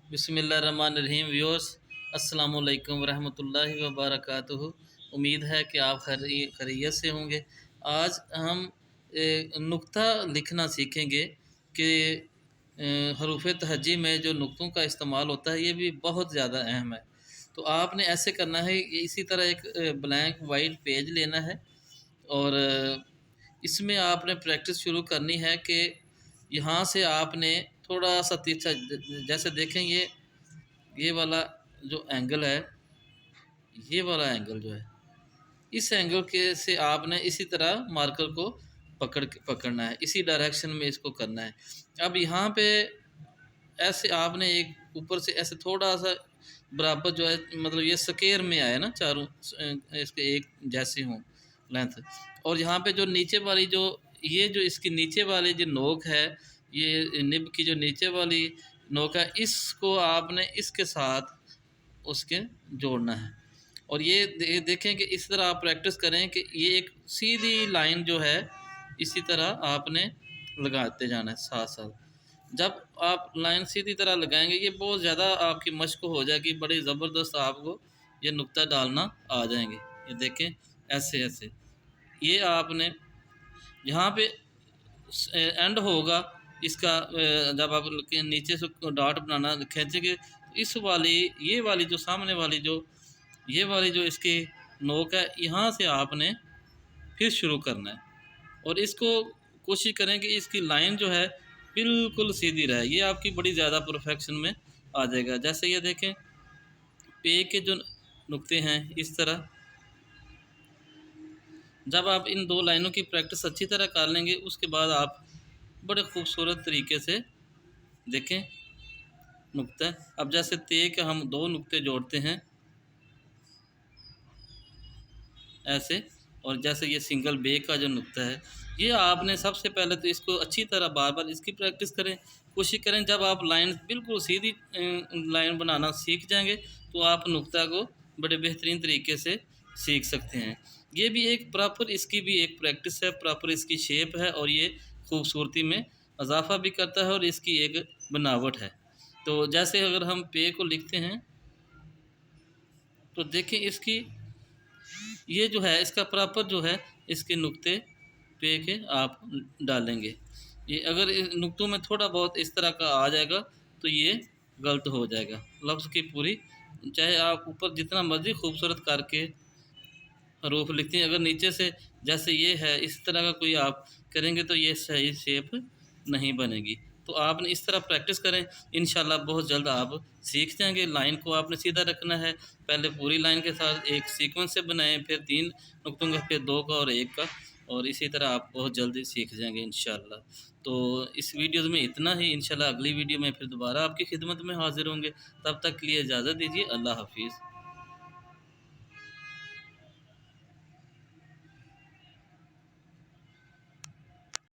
बिस्मिल्लाहिर्रहमानिर्रहीम व्यूअर्स, अस्सलाम वालेकुम रहमतुल्लाहि व बरकातुहू। उम्मीद है कि आप खैरियत से होंगे। आज हम नुक्ता लिखना सीखेंगे कि हरूफ तहज्जी में जो नुक्तों का इस्तेमाल होता है ये भी बहुत ज़्यादा अहम है। तो आपने ऐसे करना है, इसी तरह एक ब्लैंक वाइट पेज लेना है और इसमें आपने प्रैक्टिस शुरू करनी है कि यहाँ से आपने थोड़ा सा तीसरा जैसे देखें ये वाला जो एंगल है, ये वाला एंगल जो है, इस एंगल के से आपने इसी तरह मार्कर को पकड़ना है, इसी डायरेक्शन में इसको करना है। अब यहाँ पे ऐसे आपने एक ऊपर से ऐसे थोड़ा सा बराबर जो है, मतलब ये स्क्वायर में आया ना, चारों इसके एक जैसे हों लेंथ। और यहाँ पे जो नीचे वाली जो ये जो इसकी नीचे वाली जो नोक है, ये निब की जो नीचे वाली नोक है, इसको आपने इसके साथ उसके जोड़ना है। और ये देखें कि इस तरह आप प्रैक्टिस करें कि ये एक सीधी लाइन जो है इसी तरह आपने लगाते जाना है साथ साथ। जब आप लाइन सीधी तरह लगाएंगे ये बहुत ज़्यादा आपकी मश्क हो जाएगी, बड़ी ज़बरदस्त आपको ये नुक्ता डालना आ जाएंगे। ये देखें ऐसे ऐसे, ये आपने यहाँ पे एंड होगा इसका, जब आप नीचे से डॉट बनाना खींचेंगे तो इस वाली ये वाली जो सामने वाली जो ये वाली जो इसकी नोक है, यहाँ से आपने फिर शुरू करना है। और इसको कोशिश करें कि इसकी लाइन जो है बिल्कुल सीधी रहे, ये आपकी बड़ी ज़्यादा परफेक्शन में आ जाएगा। जैसे ये देखें पे के जो नुक्ते हैं इस तरह, जब आप इन दो लाइनों की प्रैक्टिस अच्छी तरह कर लेंगे उसके बाद आप बड़े खूबसूरत तरीके से देखें नुक्ता। अब जैसे ते के हम दो नुक्ते जोड़ते हैं ऐसे, और जैसे ये सिंगल बे का जो नुक्ता है, ये आपने सबसे पहले तो इसको अच्छी तरह बार बार इसकी प्रैक्टिस करें, कोशिश करें। जब आप लाइन बिल्कुल सीधी लाइन बनाना सीख जाएंगे तो आप नुक्ता को बड़े बेहतरीन तरीके से सीख सकते हैं। ये भी एक प्रॉपर इसकी भी एक प्रैक्टिस है, प्रॉपर इसकी शेप है और ये खूबसूरती में इजाफा भी करता है और इसकी एक बनावट है। तो जैसे अगर हम पे को लिखते हैं तो देखें इसकी ये जो है इसका प्रॉपर जो है इसके नुक्ते पे के आप डालेंगे। ये अगर नुक्तों में थोड़ा बहुत इस तरह का आ जाएगा तो ये गलत हो जाएगा लफ्ज़ की पूरी, चाहे आप ऊपर जितना मर्ज़ी खूबसूरत करके हरूफ लिखते हैं, अगर नीचे से जैसे ये है इस तरह का कोई आप करेंगे तो ये सही शेप नहीं बनेगी। तो आपने इस तरह प्रैक्टिस करें, इंशाल्लाह बहुत जल्द आप सीख जाएंगे। लाइन को आपने सीधा रखना है, पहले पूरी लाइन के साथ एक सीक्वेंस से बनाएं, फिर 3 नुक्तों का, फिर 2 का और 1 का, और इसी तरह आप बहुत जल्दी सीख जाएंगे इंशाल्लाह। तो इस वीडियो में इतना ही, इंशाल्लाह अगली वीडियो में फिर दोबारा आपकी खिदमत में हाजिर होंगे। तब तक के लिए इजाज़त दीजिए, अल्लाह हाफिज़।